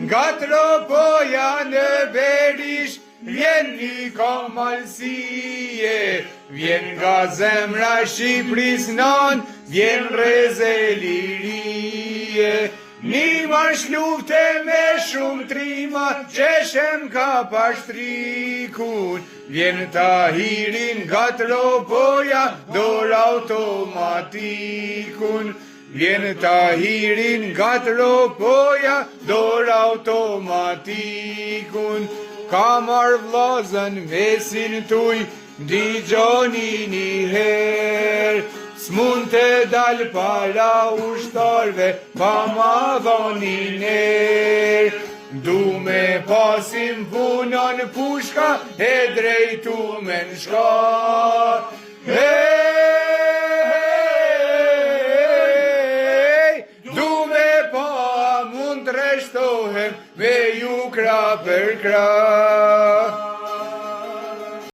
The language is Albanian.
nga tropoja në Berish, vjen një komalësie, vjen nga zemra Shqipëris non, vjen reze lirie. Një marsh lufte me shumë trima, qeshem ka pashtrikun, vjen Tahirin nga tropoja, dor automatikun. Vjen Tahirin nga tropoja, dor automatikun. Ka marrë vllazën mesin tuj, ndigjoni një herë, s'mund të dal para ushtarve, pa ma dhoni ner. Du me pasim punon pushka, e drejtu me në shka. Du me pa mund të reshtohem, me ju kra për kra.